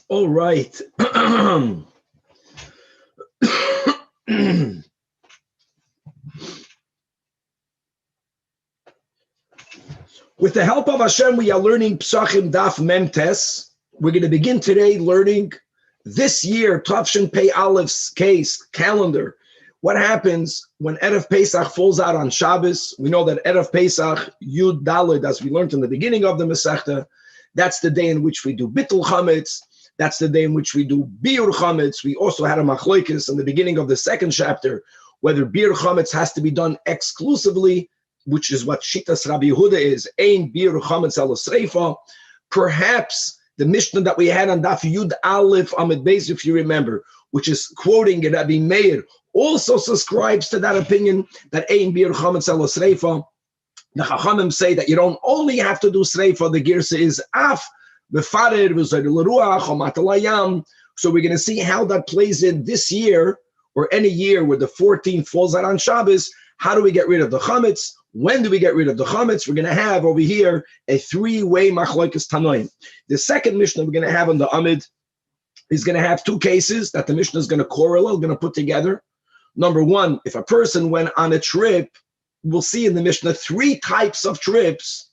All right. With the help of Hashem, we are learning Pesachim Daf Memtes. We're going to begin today learning this year, Tavshin Pei Alep's case, calendar. What happens when Erev Pesach falls out on Shabbos? We know that Erev Pesach, Yud Daled, as we learned in the beginning of the Masechta, that's the day in which we do Bittul Chametz. That's the day in which we do Biur Chametz. We also had a Machlokes in the beginning of the second chapter, whether Biur Chametz has to be done exclusively, which is what Shitas Rabbi Yehuda is, Ein Biur Chametz Al Sreifa. Perhaps the Mishnah that we had on Daf Yud Aleph Amid Beis, if you remember, which is quoting Rabbi Meir, also subscribes to that opinion that Ein Biur Chametz Al Sreifa. The Chachamim say that you don't only have to do Sreifa, the Girsa is Af, Befarer, L'Ruach, Matalayam. So we're going to see how that plays in this year, or any year where the 14th falls out on Shabbos. How do we get rid of the Chametz? When do we get rid of the Chametz? We're going to have over here a three-way Machlokes Tanoim. The second Mishnah we're going to have on the Amid is going to have two cases that the Mishnah is going to correlate, going to put together. Number one, if a person went on a trip, we'll see in the Mishnah three types of trips,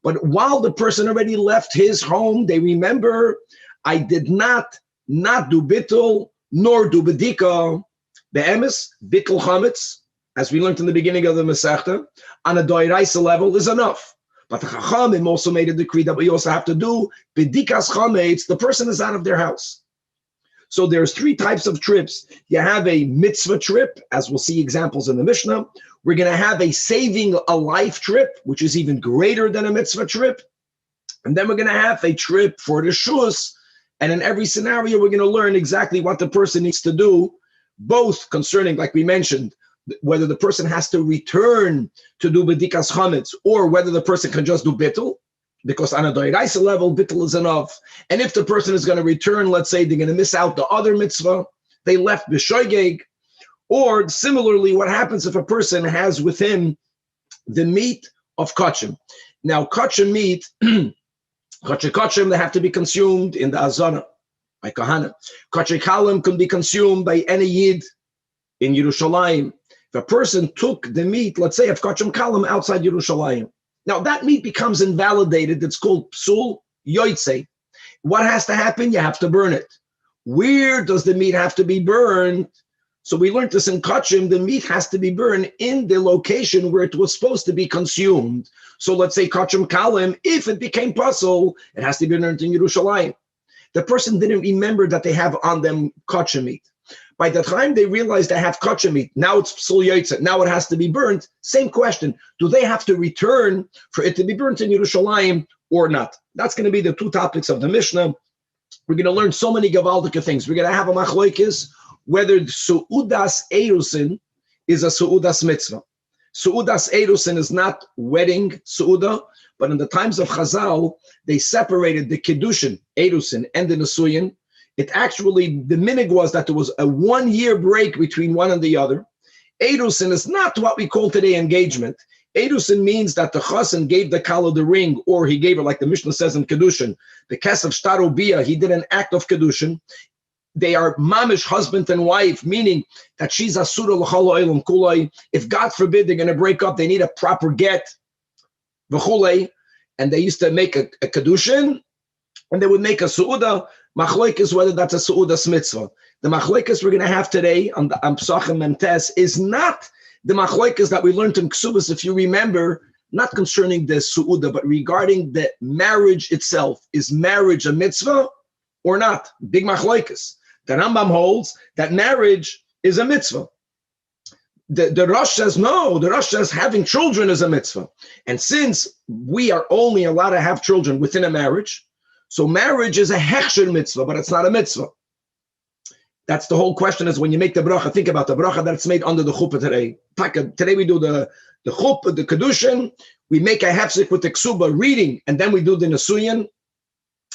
but while the person already left his home, they remember, I did not do bittul, nor do bedika. Be'emes, bittul chametz, as we learned in the beginning of the Masechta, on a doiraisa level is enough. But the Chachamim also made a decree that we also have to do bedikas chametz, the person is out of their house. So there's three types of trips. You have a mitzvah trip, as we'll see examples in the Mishnah. We're going to have a saving a life trip, which is even greater than a mitzvah trip. And then we're going to have a trip for the shus. And in every scenario, we're going to learn exactly what the person needs to do, both concerning, like we mentioned, whether the person has to return to do bedikas chametz, or whether the person can just do bittul. Because on a doiraisa level, bittul is enough. And if the person is going to return, let's say they're going to miss out the other mitzvah, they left b'shoigeg. Or similarly, what happens if a person has with him the meat of kachim? Now, kachim meat, kachim, they have to be consumed in the azana, by kahana. Kachim kalim can be consumed by any yid in Yerushalayim. If a person took the meat, let's say, of kachim kalim outside Yerushalayim, now that meat becomes invalidated. It's called psul yoitze. What has to happen? You have to burn it. Where does the meat have to be burned? So we learned this in Kachim, the meat has to be burned in the location where it was supposed to be consumed. So let's say Kachim Kalim, if it became puzzle, it has to be burned in Yerushalayim. The person didn't remember that they have on them Kachim meat. By the time they realized they have kachim meat, now it's psul yotzeh, now it has to be burnt. Same question, do they have to return for it to be burnt in Yerushalayim or not? That's going to be the two topics of the Mishnah. We're going to learn so many gavaldic things. We're going to have a machlokes whether su'udas erusin is a su'udas mitzvah. Su'udas erusin is not wedding su'uda, but in the times of Chazal, they separated the kiddushin, erusin, and the nesuyin. It actually, the minig was that there was a 1 year break between one and the other. Erusin is not what we call today engagement. Erusin means that the chassan gave the kala the ring, or he gave her, like the Mishnah says in Kedushin, the kesef shtaru bia, he did an act of Kedushin. They are mamish, husband and wife, meaning that she's asura l'chol ha'olam kulay. If God forbid they're going to break up, they need a proper get, v'chulei, and they used to make a Kedushin, and they would make a su'uda. Machlokes whether that's a su'udas mitzvah. The machlokes we're going to have today on Pesachim Memtes is not the machlokes that we learned in Ksubas, if you remember, not concerning the su'uda, but regarding the marriage itself. Is marriage a mitzvah or not? Big machlokes. The Rambam holds that marriage is a mitzvah. The Rosh says no. The Rosh says having children is a mitzvah. And since we are only allowed to have children within a marriage, so marriage is a hechsher mitzvah, but it's not a mitzvah. That's the whole question, is when you make the bracha, think about the bracha that's made under the chuppah today. Today we do the chuppah, the kedushin, we make a hefsek with the ksuba, reading, and then we do the nesuyin.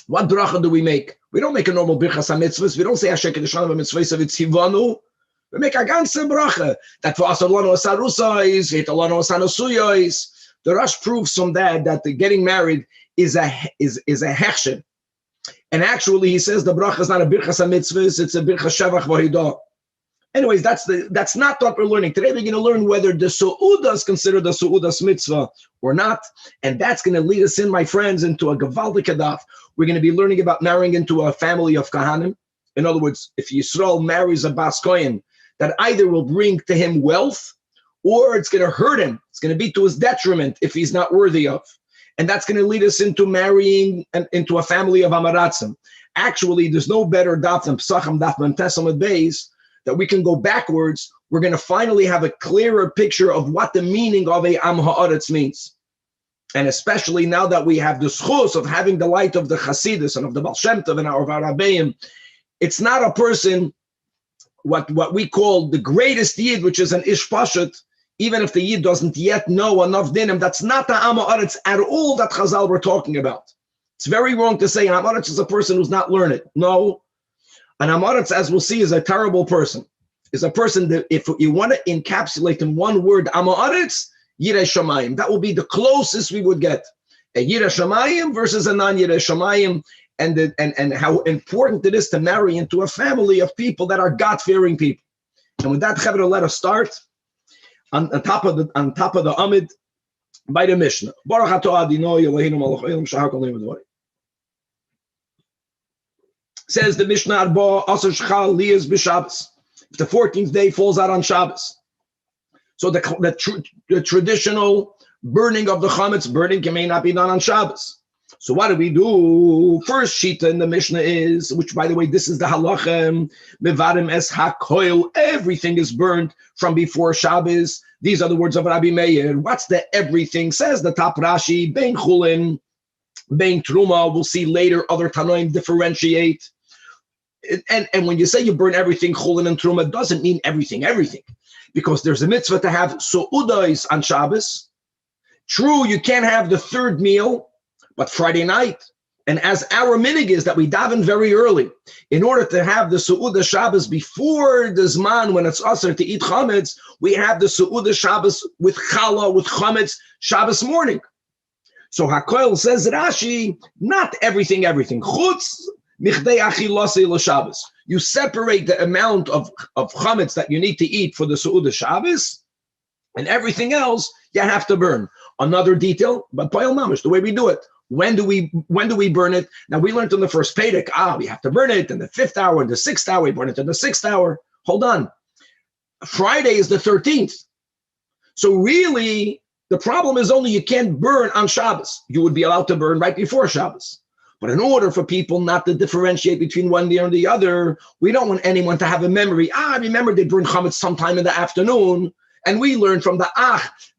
What bracha do we make? We don't make a normal birchas ha-mitzvahs. We don't say Hashem kedushan ha-mitzvahs of tzivanu. We make a ganze bracha. That for us, Alanu asarusais, it Alanu asanusuyais. The Rosh proves from that the getting married is a hechsher. And actually, he says the bracha is not a birchas mitzvahs, it's a birchas shevach v'hidah. Anyways, that's not what we're learning. Today we're going to learn whether the su'udah is considered a su'udas mitzvah or not. And that's going to lead us in, my friends, into a gavaldik hadaf. We're going to be learning about marrying into a family of kahanim. In other words, if Yisrael marries a bas kohen, that either will bring to him wealth or it's going to hurt him. It's going to be to his detriment if he's not worthy of. And that's going to lead us into marrying into a family of amaratzim. Actually, there's no better daf than Pesachim daf Memtes Amud Beis, that we can go backwards. We're going to finally have a clearer picture of what the meaning of a Am Ha'aretz means. And especially now that we have the schus of having the light of the Hasidus and of the Baal Shem Tov and our Rabbeim, it's not a person, what we call the greatest Yid, which is an Ish Pashat, even if the Yid doesn't yet know enough dinim. That's not the Am Ha'aretz at all that Chazal were talking about. It's very wrong to say Am Ha'aretz is a person who's not learned. No. An Amaretz, as we'll see, is a terrible person. Is a person that, if you want to encapsulate in one word, Amaretz, Yirei Shamayim. That will be the closest we would get. A Yirei Shamayim versus a non-Yirei Shamayim, and how important it is to marry into a family of people that are God-fearing people. And with that, Chavra, let us start on top of the Amid by the Mishnah. Baruch atah Adonai Eloheinu melech haolam shahar kol yom v'dvarim. Says the Mishnah, Arba Asar Shchal Liyas b'Shabbos. If the 14th day falls out on Shabbos. So the traditional burning of the chametz, burning may not be done on Shabbos. So what do we do? First shita in the Mishnah is, which by the way, this is the halacha, mevarim es hakoil, everything is burned from before Shabbos. These are the words of Rabbi Meir. What's the everything? Says the top Rashi, bein chulin, bein truma. We'll see later other Tanoim differentiate. And when you say you burn everything, chulin and truma, it doesn't mean everything, because there's a mitzvah to have su'udais on Shabbos. True, you can't have the third meal, but Friday night. And as our minig is that we daven very early, in order to have the su'udah Shabbos before the zman when it's asr to eat chametz, we have the su'udah Shabbos with challah, with chametz, Shabbos morning. So Hakoil says Rashi, not everything. Chutz michdei achilosei l'Shabbos. You separate the amount of chametz that you need to eat for the su'udah Shabbos, and everything else you have to burn. Another detail, but poil mamish, the way we do it. When do we burn it? Now we learned in the first Pedic, we have to burn it in the 5th hour, in the 6th hour, we burn it in the 6th hour. Hold on. Friday is the 13th. So really, the problem is only you can't burn on Shabbos. You would be allowed to burn right before Shabbos. But in order for people not to differentiate between one day and the other, we don't want anyone to have a memory. I remember they burned chametz sometime in the afternoon. And we learned from the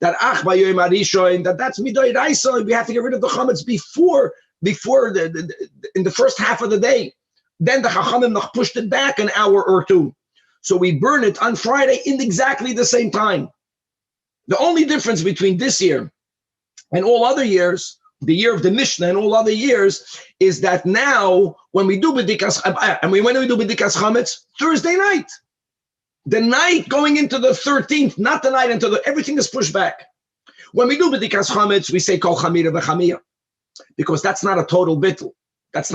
that by Yom HaRishon, that's midoi raisa. We have to get rid of the chametz before in the first half of the day. Then the chachamim noch pushed it back an hour or two. So we burn it on Friday in exactly the same time. The only difference between this year and all other years, the year of the Mishnah and all other years, is that now when we do b'dikas chametz, Thursday night. The night going into the 13th, not the night into everything is pushed back. When we do b'dikas chametz, we say kol chamira v'chamia, because that's not a total bittul. But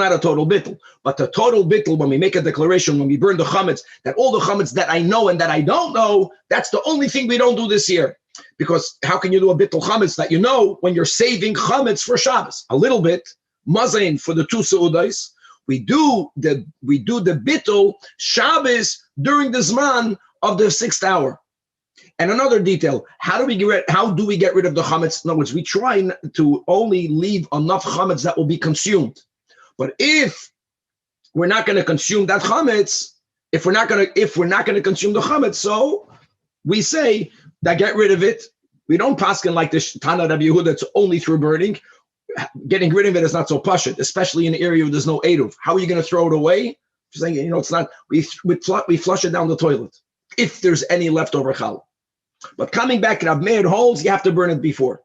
the total bittul, when we make a declaration, when we burn the chametz, that all the chametz that I know and that I don't know, that's the only thing we don't do this year. Because how can you do a bittul chametz that you know when you're saving chametz for Shabbos? A little bit, mazain for the two seudais. We do the bittul Shabbos during the zman of the 6th hour. And another detail: how do we get rid of the chametz? In other words, we try to only leave enough chametz that will be consumed. But if we're not going to consume that chametz, if we're not going to consume the chametz, so we say that get rid of it. We don't paskin like the Tanach Rabbi Yehuda that's only through burning. Getting rid of it is not so pashut, especially in an area where there's no eruv. How are you going to throw it away? Saying, it's not. We flush it down the toilet if there's any leftover challah. But coming back, Rav Meir holds you have to burn it before.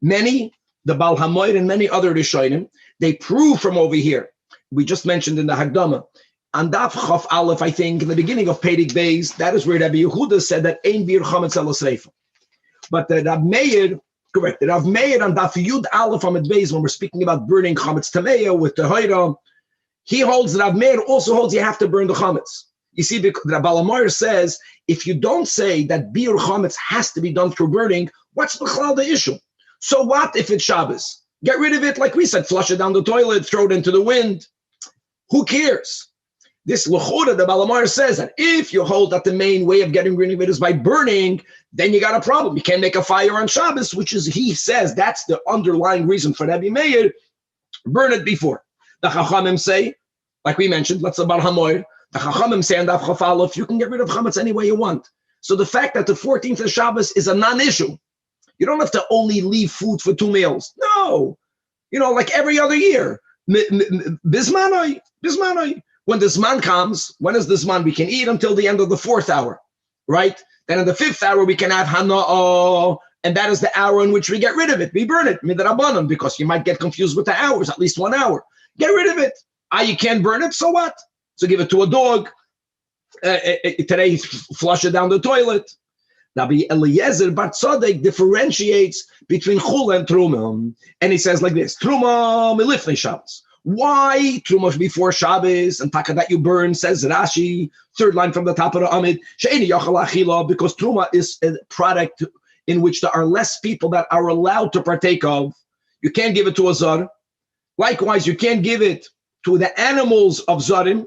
Many, the Baal HaMoed and many other Rishonim, they prove from over here. We just mentioned in the Hagdama, on Daf Chaf Aleph, I think, in the beginning of Pedic Beis, that is where Rabbi Yehuda said that Ein Bir Chametz Ela Sreifa. But the Rav Meir, correct, the Rav Meir on Daf Yud Aleph Amud Beis, when we're speaking about burning Chametz Tameya with the Hoira, He holds that Rav Meir also holds you have to burn the chametz. You see, because the Balamar says, if you don't say that biur chametz has to be done through burning, what's the issue? So what if it's Shabbos? Get rid of it, like we said, flush it down the toilet, throw it into the wind. Who cares? This L'chora, the Balamar says that if you hold that the main way of getting rid of it is by burning, then you got a problem. You can't make a fire on Shabbos, which is, he says, that's the underlying reason for Rabbi Meir, burn it before. The Chachamim say, like we mentioned, let's about Hamoir, the Chachamim say, and if you can get rid of chametz any way you want. So the fact that the 14th of Shabbos is a non-issue, you don't have to only leave food for 2 meals. No, like every other year. Bismanoi. When the Zman comes, when is the Zman? We can eat until the end of the 4th hour, right? Then in the 5th hour, we can have Hana'ah, and that is the hour in which we get rid of it. We burn it, midrabanan, because you might get confused with the hours, at least 1 hour. Get rid of it. You can't burn it, so what? So give it to a dog. Today, flush it down the toilet. Rabbi Eliezer Bar Tzadok differentiates between chul and truma, and he says like this: truma milifnei Shabbos. Why truma before Shabbos and taka that you burn? Says Rashi, 3rd line from the top of the Amid. She'eni yachal achila, because truma is a product in which there are less people that are allowed to partake of. You can't give it to a zar. Likewise, you can't give it to the animals of zarim,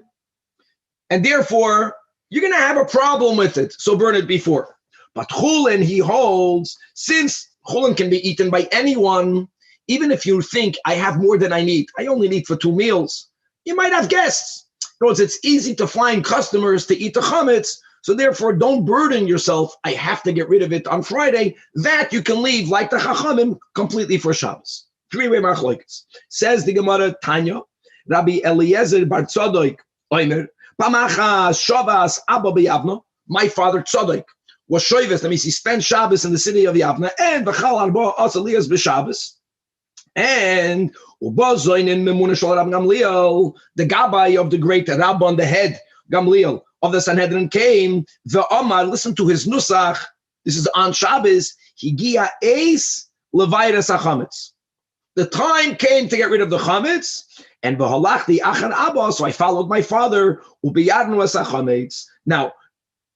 and therefore you're going to have a problem with it. So burn it before. But chulin, he holds, since chulin can be eaten by anyone, even if you think I have more than I need, I only need for 2 meals, you might have guests. Because it's easy to find customers to eat the chametz, so therefore don't burden yourself. I have to get rid of it on Friday. That you can leave, like the Chachamim, completely for Shabbos. 3-way machlokes. Says the Gemara Tanya, Rabbi Eliezer Bar Tzadok, Omer, Pamacha Shavas Abba B'Yavna, my father Tzadok, was shoyves, that means he spent Shabbos in the city of Yavna, and v'chal arba as Aliyah's b'Shabbos, and ubazoin in Memuna Shal Rab Gamliel, the Gabbai of the great Rabban, the head Gamliel of the Sanhedrin came. The Omar, listen to his nusach. This is on Shabbos. Higia eis levayres hachametz. The time came to get rid of the chametz, and v'halachti achar Abba. So I followed my father. Ubiyadnu es hachametz. Now,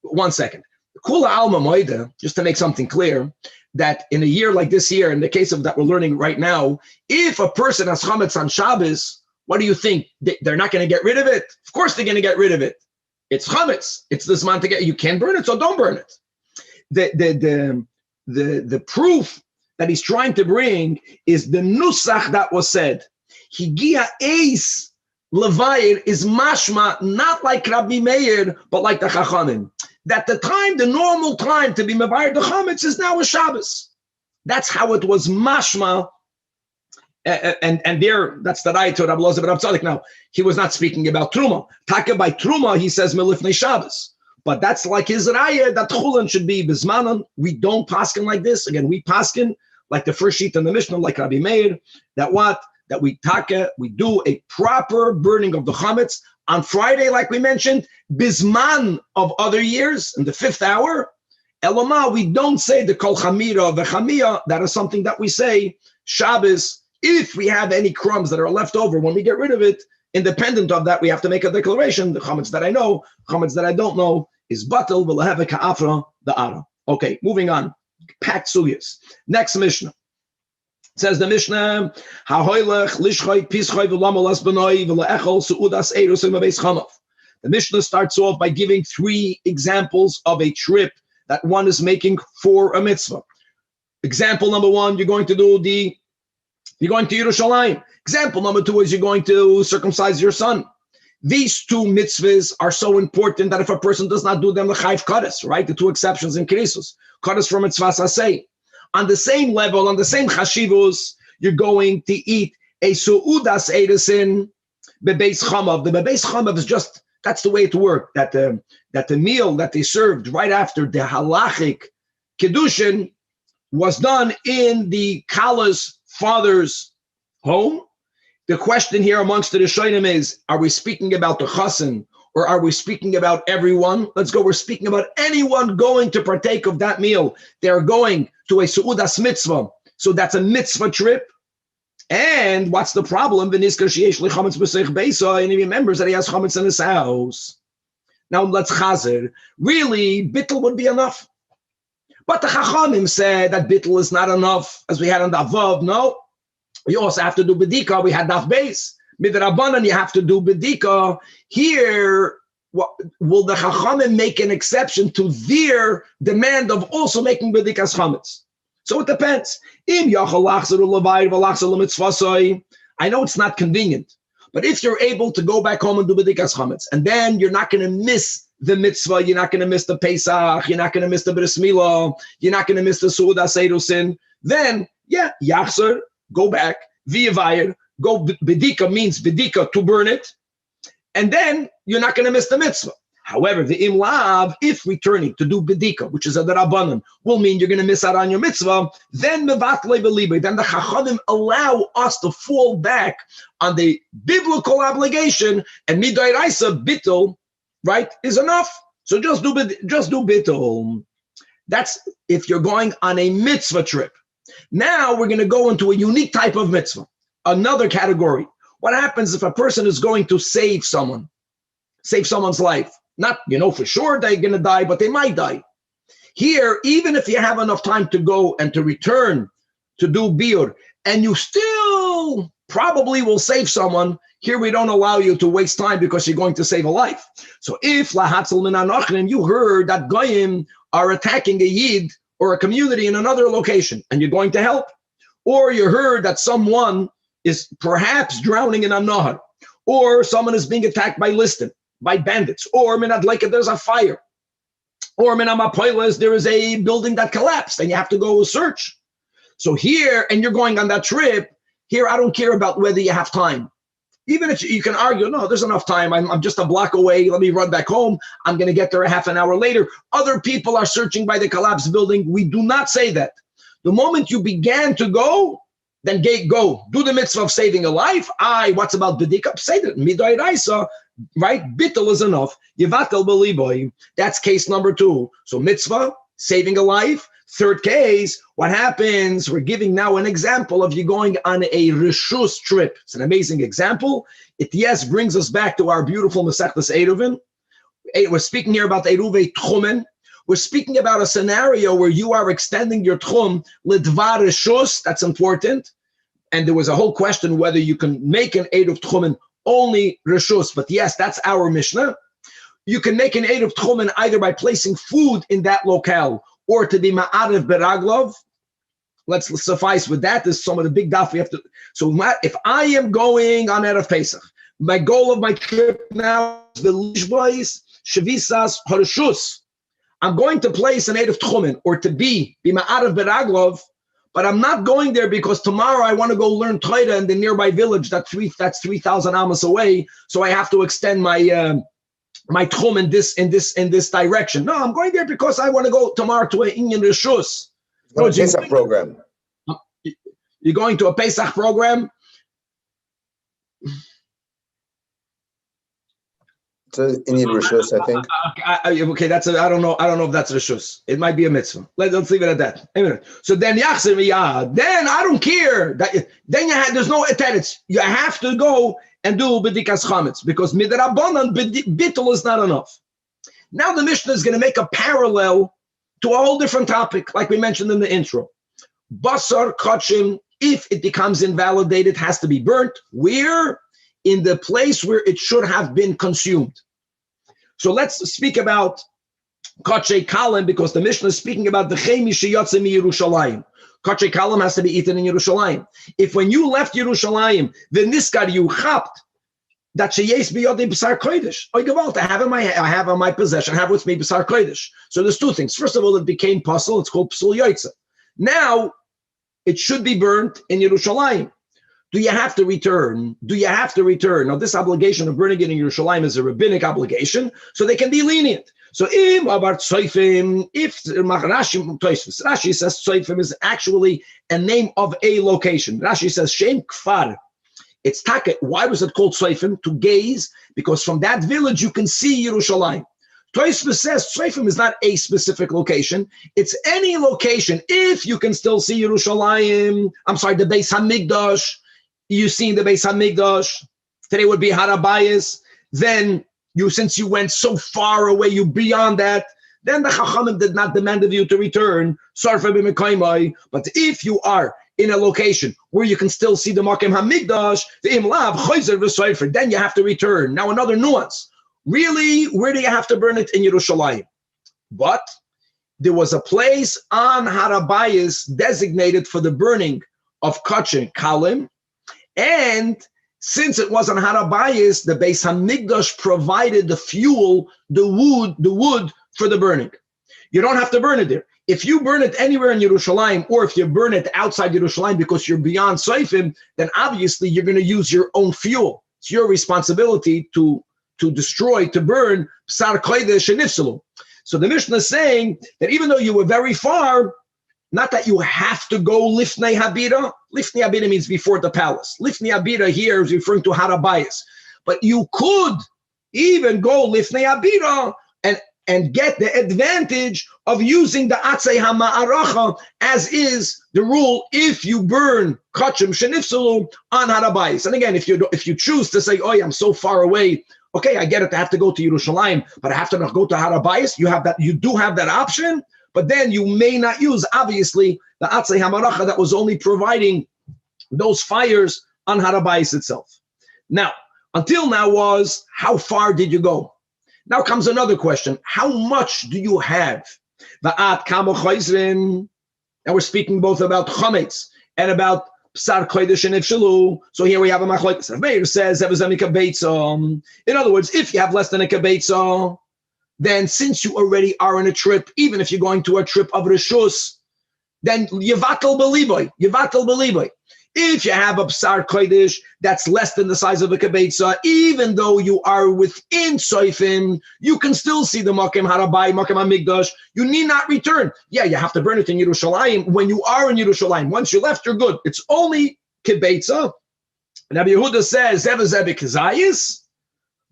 1 second. Kula alma moida, just to make something clear, that in a year like this year, in the case of that we're learning right now, if a person has chametz on Shabbos, what do you think? They're not going to get rid of it? Of course they're going to get rid of it. It's chametz. It's this man to get. You can't burn it, so don't burn it. The proof that he's trying to bring is the nusach that was said. Higia eis levayir is mashma, not like Rabbi Meir, but like the Chachamim. That the normal time to be mevayer the chametz is now a Shabbos. That's how it was mashma. And there, that's the right to Rabbi Elazar ben Tzadok. Now, he was not speaking about truma. Taka by truma, he says melifnei Shabbos. But that's like his raya that chulin should be bismanan. We don't paskin like this. Again, we paskin like the first sheet in the Mishnah, like Rabbi Meir. That we do a proper burning of the chametz on Friday, like we mentioned, bisman of other years in the 5th hour. Eloma, we don't say the kol chamira v'chamia. That is something that we say Shabbos. If we have any crumbs that are left over when we get rid of it, independent of that, we have to make a declaration. The chametz that I know, chametz that I don't know is batel v'leheve ka'afra da'ara. Okay, moving on. Packed sugyas. Next Mishnah. Says the Mishnah, the Mishnah starts off by giving 3 examples of a trip that one is making for a mitzvah. Example number 1, you're going to Yerushalayim. Example number 2 is you're going to circumcise your son. These 2 mitzvahs are so important that if a person does not do them, the chayv kadas, right? The 2 exceptions in krisus. Kadas for mitzvahs asay. On the same level, on the same chashivos, you're going to eat a su'udas eresin bebeis chamav. The bebeis chamav is just, that's the way it worked, that the meal that they served right after the halachic kedushin was done in the kala's father's home. The question here amongst the Rishonim is, are we speaking about the Hassan or are we speaking about everyone? Let's go, we're speaking about anyone going to partake of that meal. They're going to a Su'udas mitzvah. So that's a mitzvah trip. And what's the problem? And he remembers that he has chametz in his house. Now let's chazer. Really, bittul would be enough. But the Chachamim said that bittul is not enough, as we had on Daf Vav. No, you also have to do bedika. We had Daf Beis. Midrabanan, you have to do bedika. Here, will the Chachamim make an exception to their demand of also making bedikas chametz? So it depends. I know it's not convenient, but if you're able to go back home and do bedikas chametz, and then you're not going to miss the mitzvah, you're not going to miss the Pesach, you're not going to miss the Bris Milah, you're not going to miss the Su'udah Seirusin, then, yeah, Yachzer, go back, V'yavayir, go bedika means bedika, to burn it, and then you're not going to miss the mitzvah. However, the imlav, if returning to do bedika, which is a derabanan, will mean you're going to miss out on your mitzvah, then mevatle belibe, then the Chachamim allow us to fall back on the biblical obligation, and midairaisa bittul, right, is enough. So just do bittul. That's if you're going on a mitzvah trip. Now we're going to go into a unique type of mitzvah, another category. What happens if a person is going to save someone's life? Not, for sure they're going to die, but they might die. Here, even if you have enough time to go and to return to do biur, and you still probably will save someone, here we don't allow you to waste time because you're going to save a life. So if lahatzel min anachrim, you heard that goyim are attacking a yid or a community in another location, and you're going to help, or you heard that someone is perhaps drowning in a nahar, or someone is being attacked by listim, by bandits, or minad like there's a fire, or minamapoilas there is a building that collapsed, and you have to go search. So here, and you're going on that trip, here I don't care about whether you have time. Even if you can argue, no, there's enough time. I'm just a block away. Let me run back home. I'm going to get there a half an hour later. Other people are searching by the collapsed building. We do not say that. The moment you began to go, then go. Do the mitzvah of saving a life. What's about bedikah? Say that. Midai Raisa, right? Bittul is enough. Yevatel beliboy. That's case number 2. So mitzvah, saving a life. Third case, what happens? We're giving now an example of you going on a reshus trip. It's an amazing example. It, brings us back to our beautiful Masechtas Eruvin. We're speaking here about Eruvei Tchumen. We're speaking about a scenario where you are extending your Tchum Lidvar Reshus. That's important. And there was a whole question whether you can make an Eruv Tchumen only Reshus. But yes, that's our Mishnah. You can make an Eruv Tchumen either by placing food in that locale, or to be ma'arev beraglov. Let's suffice with that. There's some of the big daf we have to. So if I am going on Erev Pesach, my goal of my trip now is the lishbois shevisas harshus. I'm going to place an Erev Tchumen, or to be ma'arev beraglov, but I'm not going there because tomorrow I want to go learn Torah in the nearby village that's 3,000 amos away. So I have to extend my my tchum in this direction. No, I'm going there because I want to go tomorrow to an Inyan Rishus. No, Pesach program. You're going to a Pesach program? It's an Inyan Rishus, I think. Okay, I don't know if that's Rishus. It might be a mitzvah. Let's leave it at that. Anyway, so then then I don't care. Then there's no eteretz. You have to go and do bedikas chametz, because midrabanan bittul is not enough. Now the Mishnah is going to make a parallel to a whole different topic, like we mentioned in the intro. Basar kachim, if it becomes invalidated, has to be burnt. Where? In the place where it should have been consumed. So let's speak about kachei kalim, because the Mishnah is speaking about the chemi sheyotze mi Yerushalayim. Kachei kalim has to be eaten in Yerushalayim. If when you left Yerushalayim, the niskar you chapped, that sheyes biyodei b'sar kodesh. I have on my possession, have with me b'sar kodesh. So there's 2 things. First of all, it became puzzle. It's called psul yoytze. Now it should be burnt in Yerushalayim. Do you have to return? Now, this obligation of burning it in Yerushalayim is a rabbinic obligation, so they can be lenient. So, if Rashi says Tzoifim is actually a name of a location. Rashi says Shem Kfar. It's Taka. Why was it called Tzoifim? To gaze, because from that village you can see Yerushalayim. Tosfos says Tzoifim is not a specific location. It's any location. If you can still see Yerushalayim, the Beis Hamikdash, you seen the Beis Hamikdash. Today would be Harabayis. Then since you went so far away, you beyond that. Then the Chachamim did not demand of you to return. But if you are in a location where you can still see the Makom Hamikdash, then you have to return. Now another nuance. Really, where do you have to burn it? In Yerushalayim. But there was a place on Harabayis designated for the burning of Kachin Kalim. And since it was on Harabayis, the Beis Hamikdash provided the fuel, the wood for the burning. You don't have to burn it there. If you burn it anywhere in Yerushalayim, or if you burn it outside Yerushalayim because you're beyond Seifim, then obviously you're going to use your own fuel. It's your responsibility to destroy, to burn Psar Kodesh and Nifsalu. So the Mishnah is saying that even though you were very far, not that you have to go Lifnei Habira. Lifnei Habira means before the palace. Lifnei Habira here is referring to Harabayis. But you could even go Lifnei Habira and get the advantage of using the Atzei HaMa'aracha, as is the rule if you burn Kachim Shenifsalu on Harabayis. And again, if you choose to say, oh, I'm so far away, okay, I get it, I have to go to Yerushalayim, but I have to not go to Harabayis. You do have that option, but then you may not use, obviously, the Atzei HaMaracha that was only providing those fires on Harabayis itself. Now, until now was, how far did you go? Now comes another question. How much do you have? Now we're speaking both about chametz and about psar kodesh and ifshalu. So here we have a machlokes. Meir says, in other words, if you have less than a kabetza, then since you already are on a trip, even if you're going to a trip of reshus, then yevatel beliboy. If you have a psar kodesh that's less than the size of a kabetza, even though you are within soifim, you can still see the makom harabai, makom hamikdash. You need not return. Yeah, you have to burn it in Yerushalayim. When you are in Yerushalayim, once you left, you're good. It's only kabetza. Rabbi Yehuda says zevazebik kazayis,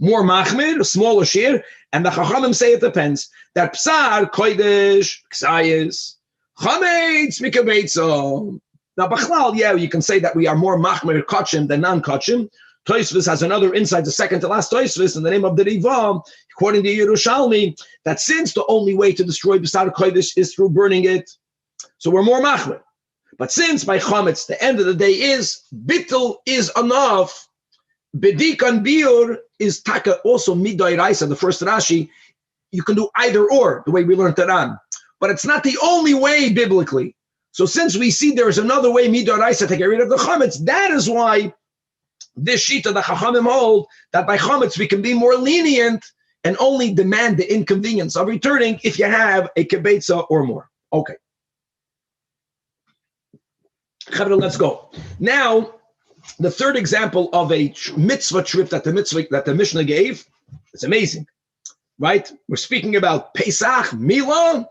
more machmir, smaller shiur, and the chachamim say it depends. That psar kodesh kazayis, chametz mikabetza. Now, Bachlal, yeah, you can say that we are more machmer kachim than non-kachim. Tosfos has another insight, the second to last Tosfos, in the name of the Riva, according to Yerushalmi, that since the only way to destroy B'sar Kodesh is through burning it, so we're more machmer. But since by chametz, the end of the day is, bittul is enough, bedikan biur is taka also midai raisa, the first Rashi, you can do either or, the way we learned it on. But it's not the only way biblically. So since we see there is another way midoraisa to get rid of the chametz, that is why this sheet of the chachamim hold that by chametz we can be more lenient and only demand the inconvenience of returning if you have a kibetza or more. Okay. Let's go. Now, the third example of a mitzvah trip that the Mishnah gave, it's amazing, right? We're speaking about Pesach, Milah,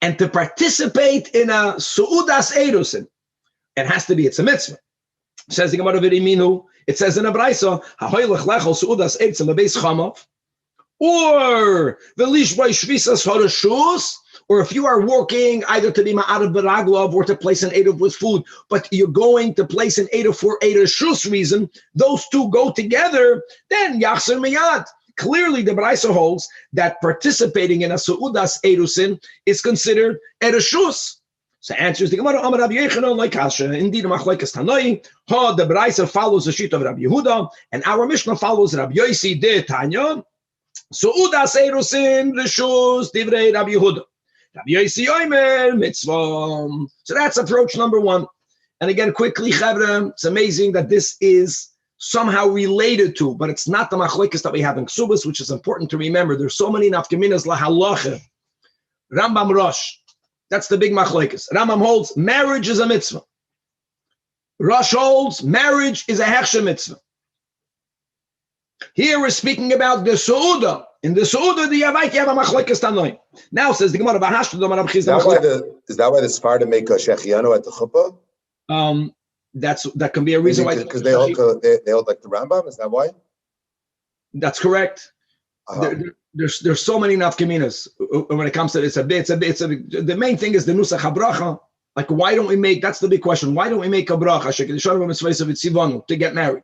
and to participate in a su'udas erusin. It has to be, it's a mitzvah. It says the Gemara V'riminu, it says in a brayso, ha'hoylech lechol su'udas erusin lebeis chamav, or v'lish by shvisas harashus, or if you are working either to be ma'arav b'raglov or to place an eruv with food, but you're going to place an eruv for a reshus reason, those two go together, then yachser miyad. Clearly, the Brayso holds that participating in a su'udas erusin is considered ereshus. So answers the Gemara, Amar Rabbi Yechanan like Kasha. Indeed, machlokes Tanoi, the Brayso follows the sheet of Rabbi Yehuda, and our Mishnah follows Rabbi Yosi de Tanya. Su'udas erusin reshus divrei Rabbi Yehuda. Rabbi Yosi oimer mitzvah. So that's approach number one. And again, quickly, Chavre, it's amazing that this is somehow related to, but it's not the machlokes that we have in Ksubas, which is important to remember. There's so many nafkaminas lahalacha. Rambam Rosh, that's the big machlokes. Rambam holds marriage is a mitzvah. Rosh holds marriage is a hechsher mitzvah. Here we're speaking about the su'uda. In the su'uda, the yavayk you have a machlokes tanoi. Now says the Gemara Bahashtu Domar Rab Chizda. Is that why the Sparta make a shechianu at the chuppah? That can be a reason why, because they hold like the Rambam. Is that why? That's correct. There's so many nafkaminas when it comes to this. The main thing is the nusach habracha. Like, why don't we make, that's the big question, why don't we make a bracha to get married?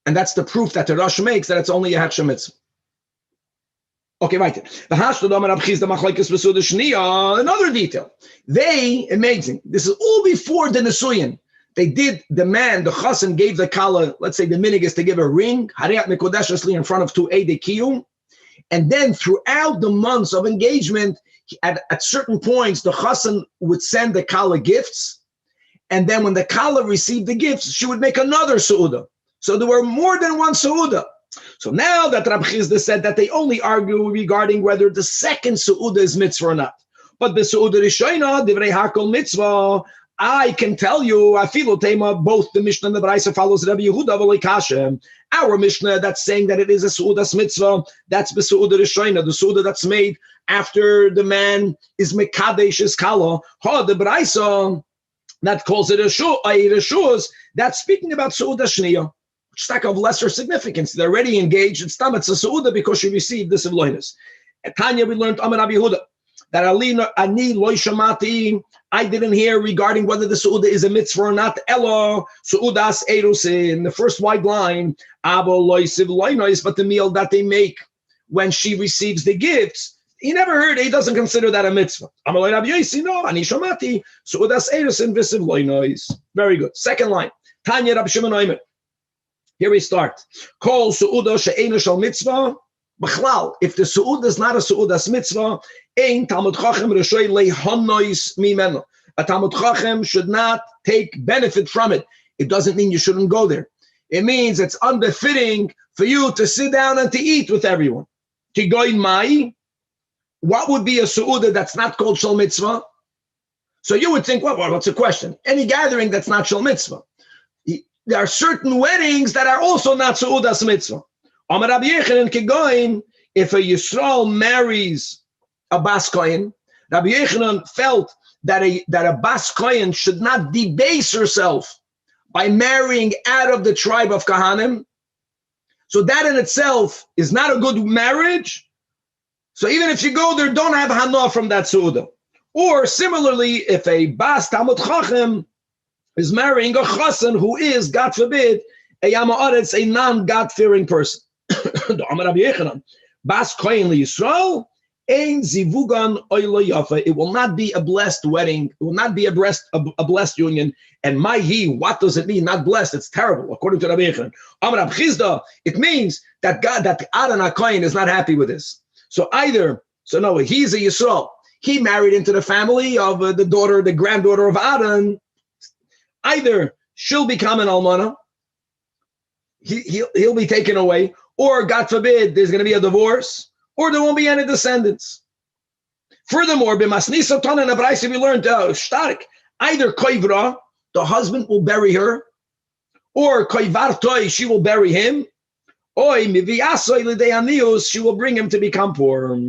And that's the proof that the Rosh makes that it's only a Hechsher mitzvah. Okay, right. Another detail. Amazing. This is all before the Nesuyin. They did, the Chassan gave the Kala, let's say the minig is to give a ring, in front of 2 Eidei Kiyum. And then throughout the months of engagement, at certain points, the Chassan would send the Kala gifts. And then when the Kala received the gifts, she would make another Su'udah. So there were more than one Su'udah. So now that Rabbi Chizda said that they only argue regarding whether the second Su'udah is mitzvah or not. But the Su'udah Rishayna, Divrei Hakol mitzvah, I can tell you, Afilu Tema, both the Mishnah and the Braisa follows Rabbi Yehuda V'loi Kashem. Our Mishnah that's saying that it is a Su'udas mitzvah, that's the Su'udah Rishayna, the Su'udah that's made after the man is Mekadesh his Kala. The Braisa that calls it a Shuz, that's speaking about Su'udah Shniyah. Stack of lesser significance. They're already engaged. It's Tamatz Su'udah because she received this Evloinus. At Tanya, we learned Amar Rabbi Yehuda that Ani Loi Shamati, I didn't hear regarding whether the Su'udah is a mitzvah or not. Elo Su'udas Erusin, in the first wide line, Abo Loi Siv Loinois, but the meal that they make when she receives the gifts, he never heard, he doesn't consider that a mitzvah. Amaloi Rabbi Yosi, no, Ani Shamati, Su'udas Erusin Visiv Loinois. Very good. Second line, Tanya Rabbi Shimon Oimer. Here we start. Kol su'udah she'einu shel mitzvah. B'chlal, if the su'udah is not a su'udas mitzvah, ein Talmud Chacham reshoy leihanois mimenu. A Talmud Chacham should not take benefit from it. It doesn't mean you shouldn't go there. It means it's unbefitting for you to sit down and to eat with everyone. Kigoyin mai. What would be a su'udah that's not called shel mitzvah? So you would think, well, what's the question? Any gathering that's not shel mitzvah. There are certain weddings that are also not Su'udas mitzvah. Amar Rabbi Yechanan Kegoin, if a Yisrael marries a Bas Kohen, Rabbi Yechanan felt that a Bas Kohen should not debase herself by marrying out of the tribe of Kahanim. So that in itself is not a good marriage. So even if you go there, don't have Hana from that Su'udah. Or similarly, if a Bas Talmud Chacham is marrying a chassan who is, God forbid, a Yama'aretz, a non-God-fearing person. Bas Kohen Yisrael, ein zivugan oilo yafa. It will not be a blessed wedding. It will not be a blessed union. And what does it mean? Not blessed. It's terrible, according to Rabbi Yechanan. Amar Rab Chizda, it means that God, that Aaron HaKohen is not happy with this. So he's a Yisrael. He married into the family of the granddaughter of Aaron. Either she'll become an almana, he'll be taken away, or God forbid, there's going to be a divorce, or there won't be any descendants. Furthermore, b'masnisa ton and abraisi we learned either koivra, the husband will bury her, or koivartoi, she will bury him, or miviasoi l'deyanius, she will bring him to become poor.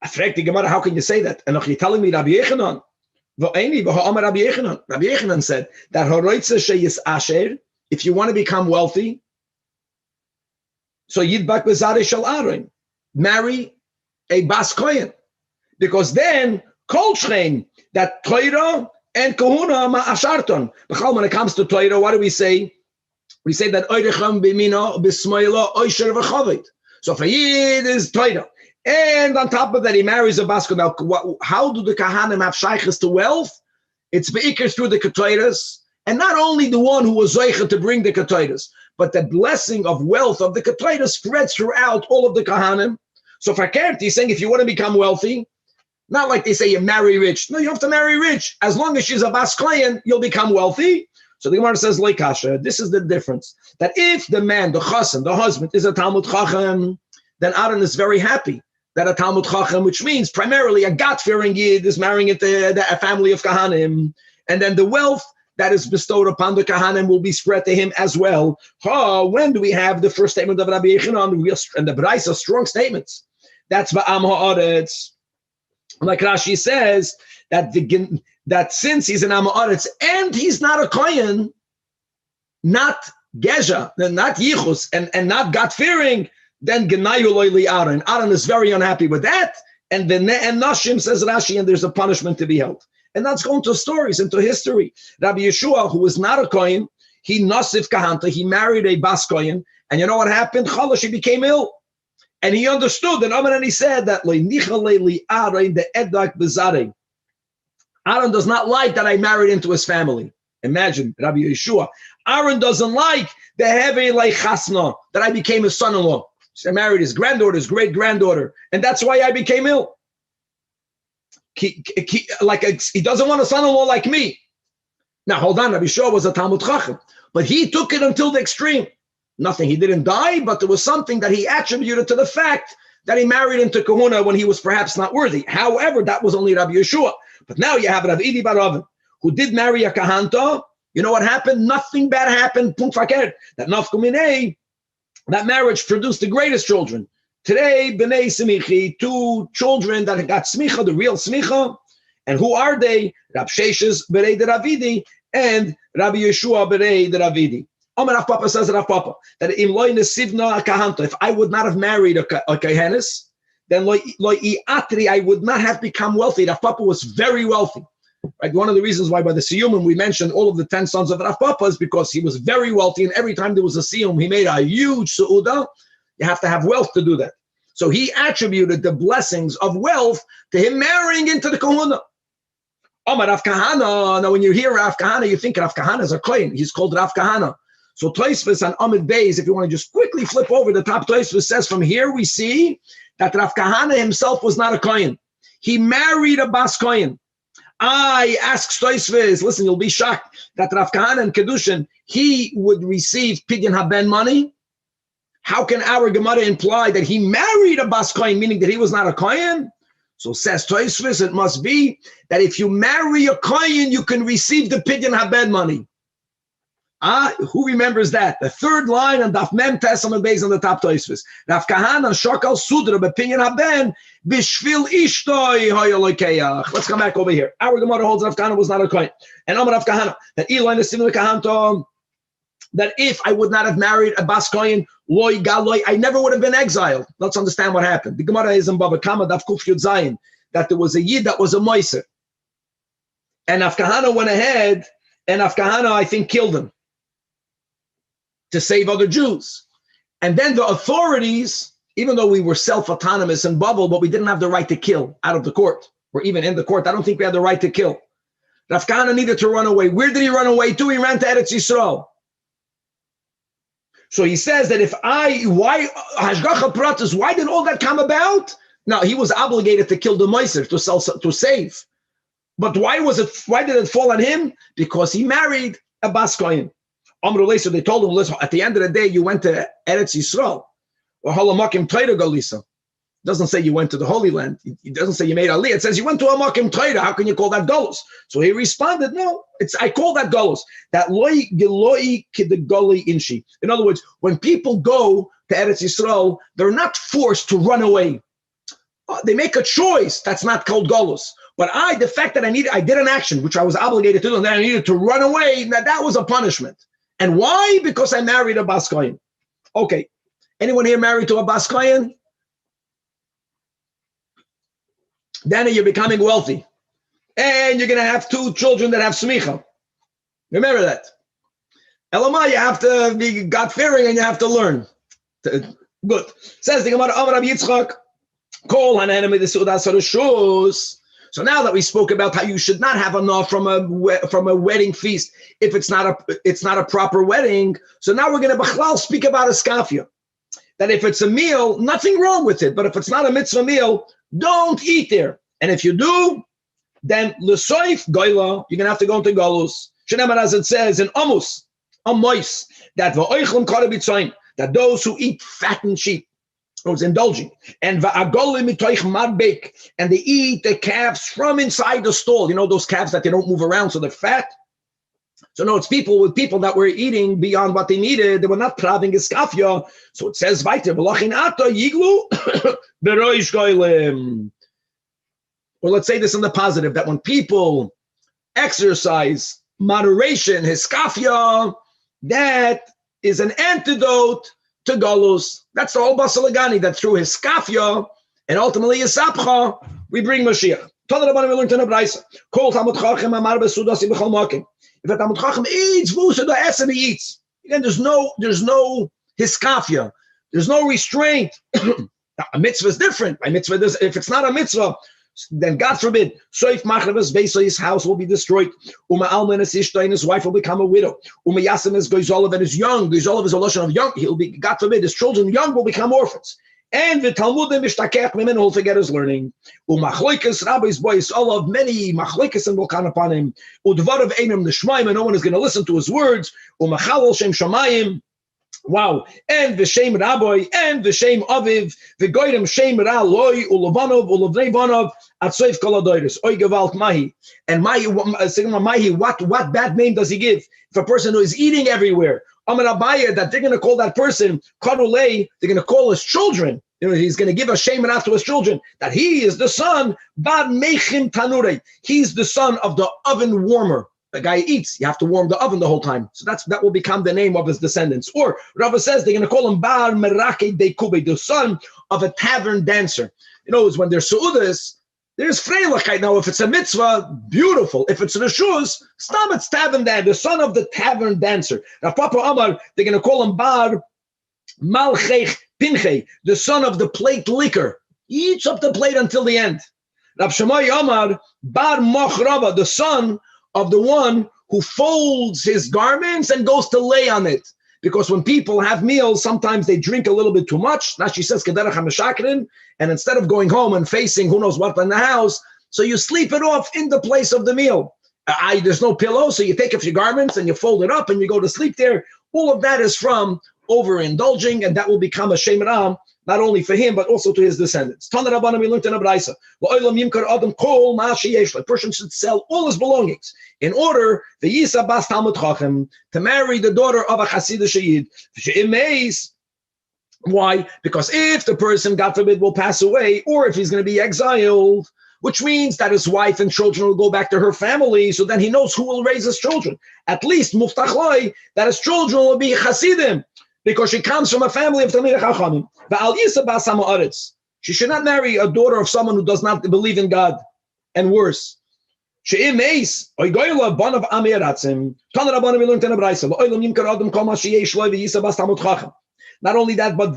I frag the Gemara, how can you say that? And you're telling me Rabbi Yechanan. Rabbi Yechanan said that if you want to become wealthy, so yidbak b'zarei shel Aaron, marry a Bas Kohen, because then kol shchein that Torah and Kahuna ma'asharton. B'chal, when it comes to Torah, what do we say? We say that oirechem b'mino b'smoila oisher v'chavit. So for Yid is Torah. And on top of that, he marries a Bas Kohen. Now, how do the Kahanim have shaykhs to wealth? It's beikers through the Ketairas, and not only the one who was Zajac to bring the Ketairas, but the blessing of wealth of the Ketairas spreads throughout all of the Kahanim. So for Kert, he's saying if you want to become wealthy, not like they say you marry rich. No, you have to marry rich. As long as she's a Bas Kohen, you'll become wealthy. So the Gemara says, Leikasha, this is the difference. That if the man, the chassan, the husband, is a Talmud Chacham, then Aaron is very happy that a Talmud Chacham, which means primarily a God-fearing Yid, is marrying into a family of Kahanim. And then the wealth that is bestowed upon the Kahanim will be spread to him as well. When do we have the first statement of Rabbi Yechanan and the Braisa, strong statements? That's Ba'am Ha'aretz. Like Rashi says, that since he's an Am Ha'aretz and he's not a Kohen, not Gezha, not Yichus, and not God-fearing, then Genayu Loili Aaron. Aaron is very unhappy with that, And Nashim, says Rashi, and there's a punishment to be held. And that's going to stories, into history. Rabbi Yeshua, who was not a Kohen, he Nasif Kahanta, he married a Bas Kohen, and you know what happened? Chalash, he became ill. And he understood, and he said that Aaron does not like that I married into his family. Imagine, Rabbi Yeshua. Aaron doesn't like the heavy like chasna, that I became his son-in-law. So I married his granddaughter, his great-granddaughter, and that's why I became ill. He doesn't want a son-in-law like me. Now, hold on, Rabbi Yeshua was a Talmud Chacham, but he took it until the extreme. Nothing, he didn't die, but there was something that he attributed to the fact that he married into kahuna when he was perhaps not worthy. However, that was only Rabbi Yeshua. But now you have Rav Idi Bar Avin, who did marry a kahanta. You know what happened? Nothing bad happened. That nafkuminei, that marriage produced the greatest children. Today, B'nai Simichi, 2 children that got smicha, the real smicha. And who are they? Rab Sheshes Berei de Ravidi and Rabbi Yeshua Berei de Ravidi. Omer Rav Papa says Rav Papa that if I would not have married a Kohenes, then I would not have become wealthy. Rav Papa was very wealthy. Right? One of the reasons why by the Siyumim we mentioned all of the 10 sons of Rav Papa is because he was very wealthy, and every time there was a Siyum, he made a huge Su'udah. You have to have wealth to do that. So he attributed the blessings of wealth to him marrying into the Kohuna. Omar Rav Kahana. Now when you hear Rav Kahana, you think Rav Kahana is a Kohen. He's called Rav Kahana. So Tosfos on Amid Beis, if you want to just quickly flip over the top, Tosfos says from here we see that Rav Kahana himself was not a Kohen. He married a Bas Kohen. I ask Tosfos, listen, you'll be shocked that Rav Kahana and Kedushin, he would receive Pidyon Haben money. How can our Gemara imply that he married a Bas Kohen, meaning that he was not a Kohen? So says Tosfos, it must be that if you marry a Kohen, you can receive the Pidyon Haben money. Who remembers that? The third line on Daf Mem Tesam Beis on the top Tosfos. Rav Kahana Shokal Sudra B'Pinyan Haben B'Shvil Ishtoi Hoyolokeach. Let's come back over here. Our Gemara holds Rav Kahana was not a Kohen, and Amar Rav Kahana that Eloi Nesim Kahanto, that if I would not have married a Bas Kohen, Loi Galoi, I never would have been exiled. Let's understand what happened. The Gemara is in Bava Kama Daf Kuf Yud Zayin that there was a Yid that was a Moiser, and Rav Kahana went ahead, and Rav Kahana I think killed him to save other Jews. And then the authorities, even though we were self-autonomous and bubble, but we didn't have the right to kill out of the court, or even in the court, I don't think we had the right to kill. Rav Kahana needed to run away. Where did he run away to? He ran to Eretz Yisrael. So he says that Hashgacha Pratis, why did all that come about? Now, he was obligated to kill the Moiser, to save. But why did it fall on him? Because he married a Bas Kohen. So they told him, listen, at the end of the day, you went to Eretz Yisrael, or Halamakim Torah Galisa. It doesn't say you went to the Holy Land. It doesn't say you made Aliyah. It says you went to Hamakim Torah. How can you call that Golos? So he responded, no, I call that Golos. That Loi Geloi Kidegoli Inshi. In other words, when people go to Eretz Yisrael, they're not forced to run away. They make a choice. That's not called Golos. But the fact that I did an action, which I was obligated to do, and then I needed to run away, that was a punishment. And why? Because I married a Bas Kohen. Okay. Anyone here married to a Bas Kohen? Then you're becoming wealthy. And you're going to have 2 children that have smicha. Remember that. Elamah, you have to be God-fearing and you have to learn. Good. Says the Gemara, Amar Rabbi Yitzchak, Kol hanenemi the Seudas HaRishus. So now that we spoke about how you should not have enough from a wedding feast if it's not a proper wedding, so now we're going to speak about a skafia. That if it's a meal, nothing wrong with it, but if it's not a mitzvah meal, don't eat there. And if you do, then l'soif goyla, you're going to have to go into golus. Shenemar, as it says in Amos, that v'oichlum karabitzayim, that those who eat fattened sheep, was indulging, and marbek, and they eat the calves from inside the stall. You know those calves that they don't move around, so they're fat. So no, it's people that were eating beyond what they needed. They were not praving iskafia. So it says weiter, or let's say this in the positive, that when people exercise moderation, hiskafia, that is an antidote to Golus. That's the whole Basalagani, that through his skafia, And ultimately, Yisapcha, we bring Mashiach. Tanach Rabbanim, we learned in the Brisa. Kol Talmud Chacham amar besudasi b'chol makim. If a Talmud Chacham eats, vusa the essen he eats. Again, there's no hiskafia. There's no restraint. A mitzvah is different. A mitzvah, if it's not a mitzvah, then God forbid, Soif Machavas Beisay's house will be destroyed. Uma Alman is Ishta, and his wife will become a widow. Uma Yasim is Goizolov and is young. Goizolov is a lotion of young. He'll be, God forbid, his children young will become orphans. And the Talmud Mishtakech women will forget his learning. Umachloikas Rabbi's boys, all of many Machloikas will come upon him. Udvar of Einam the Shemaim, and no one is going to listen to his words. Umachalol Shem Shamayim. Wow. And the Shem Rabbi, and the Shem Aviv, the Goyim Shem Ra Loi, Ulavanov, Ulavnei Vanov, Atsoif Koladoiris, Oy Gevalt Mahi. And Mahi, what bad name does he give? If a person who is eating everywhere, Amar Abaya, that they're going to call that person, Karulei, they're going to call his children. He's going to give a Shem Ra to his children, that he is the son, Bad Mechim Tanurei. He's the son of the oven warmer. The guy eats, you have to warm the oven the whole time. So that will become the name of his descendants. Or Rabbi says they're going to call him Bar Merake de Kube, the son of a tavern dancer. When there's Su'udas, there's Freilachkeit. Now, if it's a mitzvah, beautiful. If it's Rishus, stop, it's tavern dancer, the son of the tavern dancer. Now, Papa Amar, they're going to call him Bar Malchech Pinche, the son of the plate liquor. He eats up the plate until the end. Rab Shammai Amar, Bar Mochrava, the son of the one who folds his garments and goes to lay on it. Because when people have meals, sometimes they drink a little bit too much. Now she says, and instead of going home and facing who knows what in the house, so you sleep it off in the place of the meal. There's no pillow, so you take off your garments and you fold it up and you go to sleep there. All of that is overindulging, and that will become a Shem Ram, not only for him, but also to his descendants. Tanach Rabbanim, we learned in a Brisa. A person should sell all his belongings in order to marry the daughter of a Hasidic Yid. Why? Because if the person, God forbid, will pass away, or if he's going to be exiled, which means that his wife and children will go back to her family, so then he knows who will raise his children. At least muftachloi, that his children will be Hasidim, because she comes from a family of Talmidei Chachamim. She should not marry a daughter of someone who does not believe in God, and worse. Not only that, but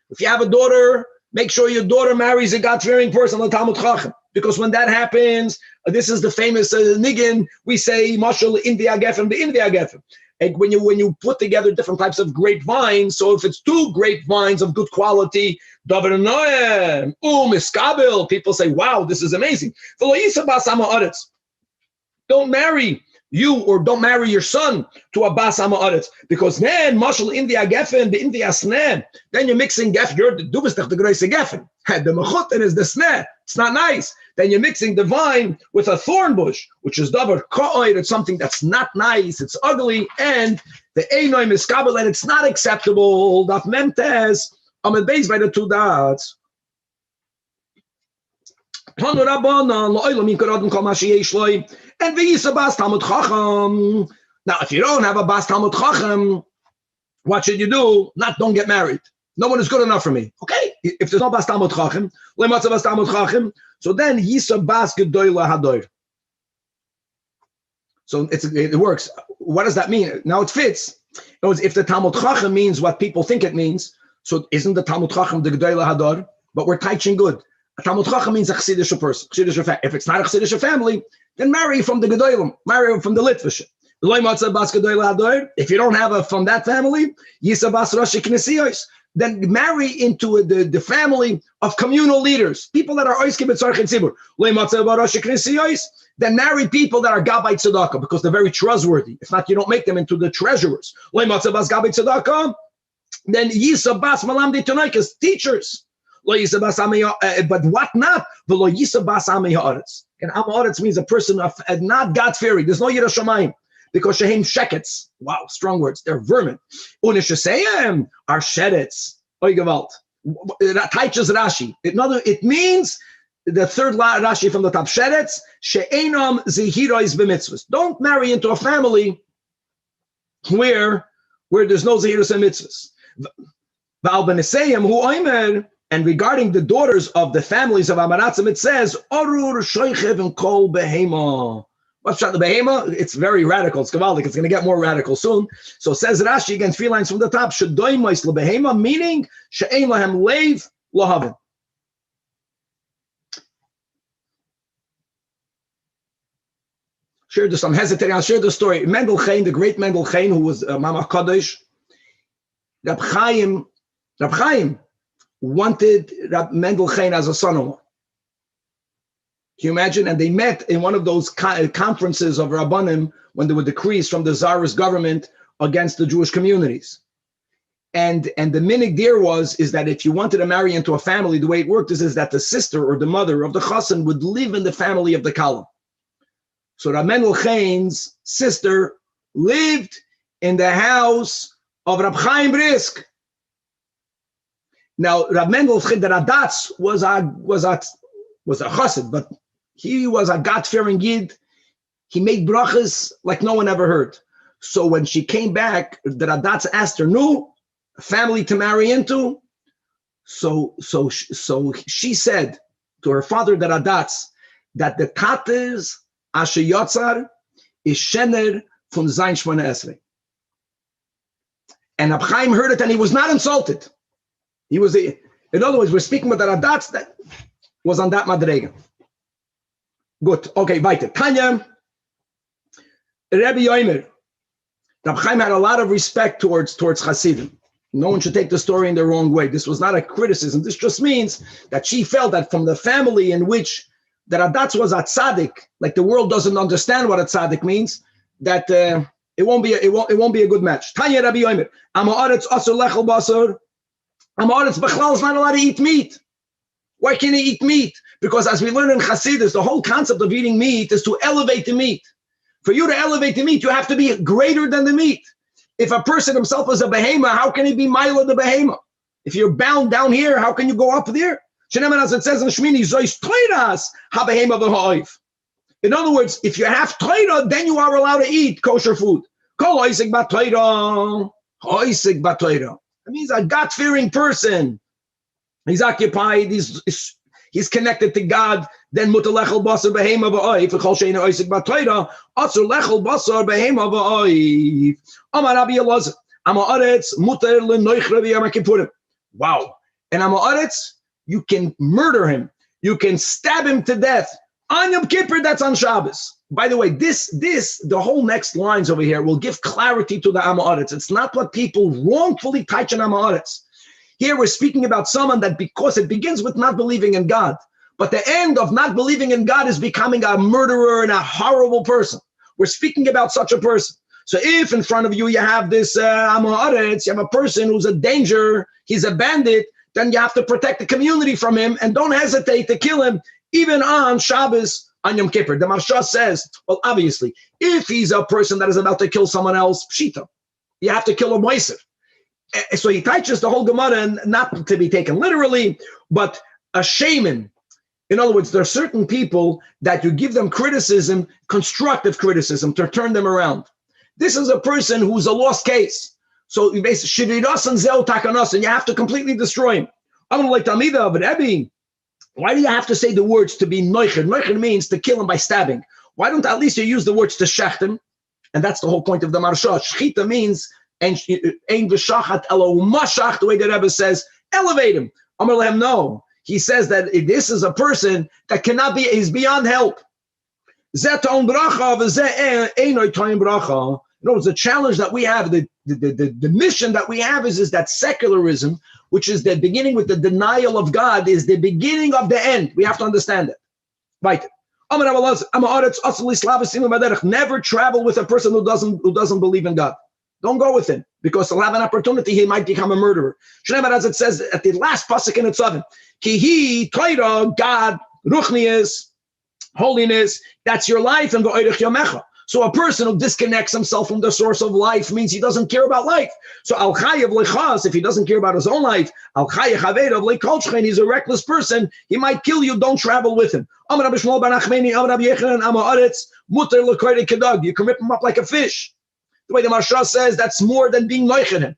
if you have a daughter, make sure your daughter marries a God-fearing person, a Talmud Chacham. Because when that happens, this is the famous niggin, we say, Mashal India Geffen, the India Geffen. And when you put together different types of grapevines, so if it's two grapevines of good quality, people say, wow, this is amazing. Don't marry you, or don't marry your son to a Bas Ha'Ma'aretz, because then Mashal India Geffen, the India Sneh, then you're mixing Geffen, you're the Dubestach, the Greise Geffen. The Mechutin is the Sneh. It's not nice. Then you're mixing the vine with a thorn bush, which is davar ka'oid. It's something that's not nice, it's ugly, and the Einoi Miskabel, and it's not acceptable. Daf Memtes, Amid Beis by the two dots. And now, if you don't have a Bas Talmud Chacham, what should you do? Don't get married. No one is good enough for me. Okay, if there's no Bas Talmud Chacham, so then Yisa Bas Gedoyla Hadoir. So it works. What does that mean? Now it fits. If the Talmud Chacham means what people think it means, so isn't the Talmud Chacham the Gedoyla Hador? But we're teaching good. A Talmud Chacham means a Chassidish person. If it's not a Chassidish family, then marry from the Gedoylim, marry from the Litvish. If you don't have from that family, Yisa Bas Rashi Knesiyos, then marry into the family of communal leaders, people that are oiskim b'tzarchin tzibur. Then marry people that are gabbai tzedakah, because they're very trustworthy. If not, you don't make them into the treasurers. Then Yisa Bas Malamdi Tanaikas, teachers. But what not? And Am means a person of not God-fearing. There's no Yirah Shamayim. Because Shehem Shekets, wow, strong words, they're vermin. Unishaseyem are Shedets. Oigavalt. Taichas Rashi. It means the third Rashi from the top. Shedets, She'enam Zehirois b'mitzvahs. Don't marry into a family where there's no Zehirois and mitzvahs. V'al b'neseyem hu oimer, And regarding the daughters of the families of Amaratzim, it says, Orur shoichev and kol behema. What's the behema? It's very radical. It's Kabbalic. It's going to get more radical soon. So it says Rashi, again, 3 lines from the top, Shedoimois lebehema, meaning, she'ein lahem leiv lohavin. Share this. I'm hesitating. I'll share the story. Mendel Chaim, the great Mendel Chaim, who was Mama Kadosh, Rab Chaim wanted Rab Mendel Chaim as a son-in-law. Can you imagine? And they met in one of those conferences of Rabbanim when there were decrees from the Tsarist government against the Jewish communities. And the minig there is that if you wanted to marry into a family, the way it worked is that the sister or the mother of the chassan would live in the family of the Kala. So Rab Mendel Chaim's sister lived in the house of Rab Chaim Brisk. Now Rab Mendel Chaim, the Radatz was a chassid, but he was a God-fearing yid. He made brachas like no one ever heard. So when she came back, the Radatz asked her, "No, a family to marry into." So she said to her father, the Radatz, that the Kates Asher Yotzar is Shener from Zayin Shmona Esrei. And Rab Chaim heard it and he was not insulted. He was, in other words, we're speaking with the Radatz that was on that Madrega. Good. Okay, weiter. Tanya, Rebbe Yomer. Rab Chaim had a lot of respect towards Hasidim. No one should take the story in the wrong way. This was not a criticism. This just means that she felt that from the family in which the Radatz was a tzaddik, like the world doesn't understand what a tzaddik means, that it won't be a good match. Tanya Rabbi Yomer, Amaretz asur lechel basar. Amaretz bechlal is not allowed to eat meat. Why can't he eat meat? Because as we learn in Hasidus, the whole concept of eating meat is to elevate the meat. For you to elevate the meat, you have to be greater than the meat. If a person himself is a behema, how can he be mila the behema? If you're bound down here, how can you go up there? As it says in Shmini, Zois Toiras ha-behema v'ha'oif. In other words, if you have Torah, then you are allowed to eat kosher food. Kol oisik bat Torah, oisik bat Torah. That means a God-fearing person. He's occupied, he's connected to God. Then mutar lechel basar behema v'oif. V'chol she'eino oisik bat Torah, asur lechel basar behema v'oif. Amar Rabbi Elazar, Amaretz mutar l'noichra v'yom kippurim. Wow. And Amaretz, you can murder him. You can stab him to death. On Yom Kippur, that's on Shabbos. By the way, the whole next lines over here will give clarity to the Amaretz. It's not what people wrongfully teach in Amaretz. Here we're speaking about someone that, because it begins with not believing in God, but the end of not believing in God is becoming a murderer and a horrible person. We're speaking about such a person. So if in front of you you have this Amaretz, you have a person who's a danger, he's a bandit, then you have to protect the community from him and don't hesitate to kill him, even on Shabbos, on Yom Kippur. The Marsha says, well, obviously, if he's a person that is about to kill someone else, pshita, you have to kill a moiser. So he teaches the whole Gemara, and not to be taken literally, but a shaman. In other words, there are certain people that you give them criticism, constructive criticism, to turn them around. This is a person who's a lost case. So you basically, and you have to completely destroy him. I'm going to like Talmida, but Rabbi, why do you have to say the words to be noicher? Noicher means to kill him by stabbing. Why don't at least you use the words to shecht him? And that's the whole point of the Marsha. Shechita means ein v'shachat elo mashach, the way the Rebbe says, elevate him. I'm going to let him know. He says that this is a person that cannot be, is beyond help. Zeh to'on bracha v'zeh einoi to'on bracha. In other words, the challenge that we have, the mission that we have is that secularism, which is the beginning with the denial of God, is the beginning of the end. We have to understand it. Right. Never travel with a person who doesn't believe in God. Don't go with him, because he'll have an opportunity. He might become a murderer. As it says at the last pasuk in Etzavim, Kihi Torah, God, Ruchnius, holiness, that's your life, and v'oirich yomecha. So a person who disconnects himself from the source of life means he doesn't care about life. So al chayev lechas, if he doesn't care about his own life, al chayev chaveirav lekolchchen, he's a reckless person. He might kill you. Don't travel with him. Amar Rabbi Shmuel bar Nachmani, Amar Rabbi Yechanan, Amaretz muter lekoyre kedog. You can rip him up like a fish. The way the Marsha says, that's more than being noicher him.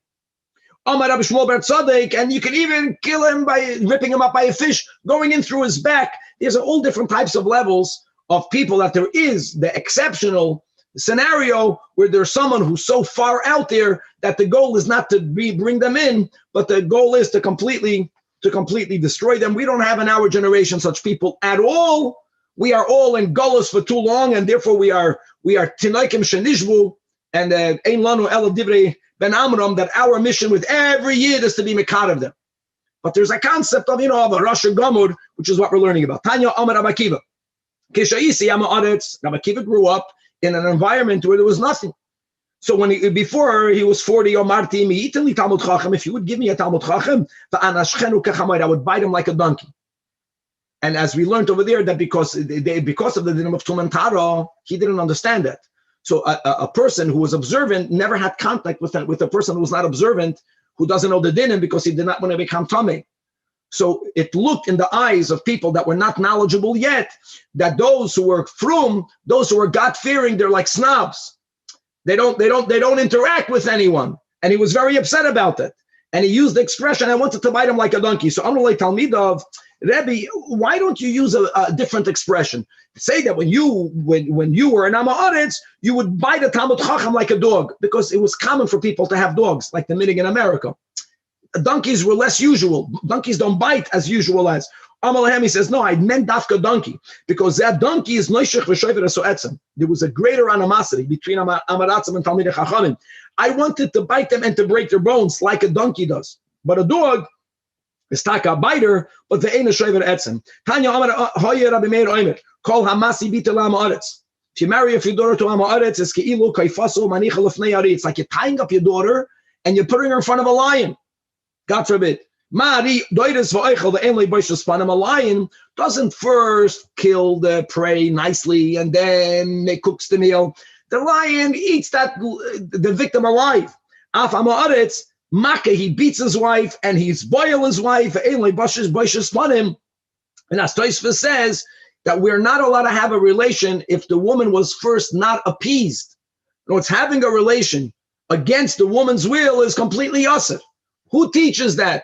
Amar Rabbi Shmuel bar Tzaddik, and you can even kill him by ripping him up by a fish, going in through his back. There's all different types of levels of people that there is the exceptional scenario where there's someone who's so far out there that the goal is not to bring them in, but the goal is to completely destroy them. We don't have in our generation such people at all. We are all in gullus for too long, and therefore we are tinaikim shenishbu, and ein lanu ela divrei ben Amram, that our mission with every yid is to be mekad of them. But there's a concept of, of a Rosh Gamur, which is what we're learning about. Tanya Amar Rabbi Akiva. Kishaisi Yama Aretz, Rabbi Akiva grew up in an environment where there was nothing. So before he was 40, if you would give me a Talmud Chacham, I would bite him like a donkey. And as we learned over there, that because of the dinim of Tuman Tara, he didn't understand that. So a person who was observant never had contact with a person who was not observant, who doesn't know the dinim, because he did not want to become tamei. So it looked in the eyes of people that were not knowledgeable yet, that those who were frum, those who were God-fearing, they're like snobs. They don't interact with anyone. And he was very upset about it. And he used the expression, I wanted to bite him like a donkey. So I'm going to like Talmud of, Rabbi, why don't you use a different expression? Say that when you were an Amaretz, you would bite a Talmud Chacham like a dog, because it was common for people to have dogs, like the minhag in America. Donkeys were less usual. Donkeys don't bite as usual as. Amalahem, he says, no, I meant dafka donkey, because that donkey is noishech v'shoiver esoetzem. There was a greater animosity between Amaratzim and Talmidei Chachamim. I wanted to bite them and to break their bones like a donkey does. But a dog is taka biter, but the ain't a shoiver etzem. Tanya Amar Hoyer Rabbi Meir Oimer, Kol Hamasi Bitel Amaretz. If you marry your daughter to Amaretz, it's keilu kaifasu manicha lefnei ari. It's like you're tying up your daughter and you're putting her in front of a lion. God forbid. A lion doesn't first kill the prey nicely and then it cooks the meal. The lion eats the victim alive. He beats his wife and he's boil his wife. And as Tosfos says that we're not allowed to have a relation if the woman was first not appeased. It's having a relation against the woman's will is completely asur. Who teaches that?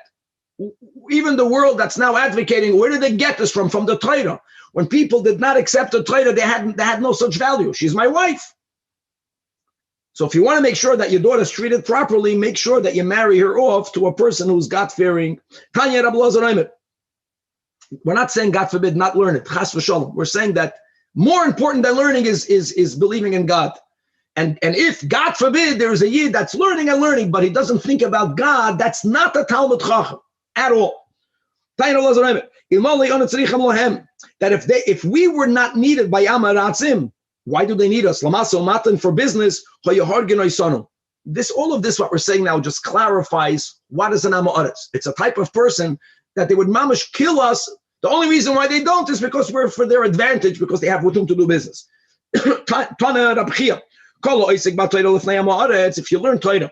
Even the world that's now advocating, where did they get this from? From the Torah. When people did not accept the Torah, they had no such value. She's my wife. So if you want to make sure that your daughter is treated properly, make sure that you marry her off to a person who's God-fearing. We're not saying, God forbid, not learn it. Chas v'sholom. We're saying that more important than learning is believing in God. And if, God forbid, there is a yid that's learning, but he doesn't think about God, that's not a Talmud Chacham at all. That if we were not needed by Amaratzim, why do they need us? For business, all of this, what we're saying now, just clarifies what is an Amaretz. It's a type of person that they would mamash kill us. The only reason why they don't is because we're for their advantage, because they have with whom to do business. If you learn Torah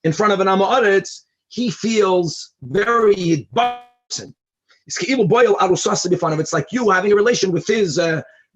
in front of an Amaretz, he feels very boxing. It's like you having a relation with his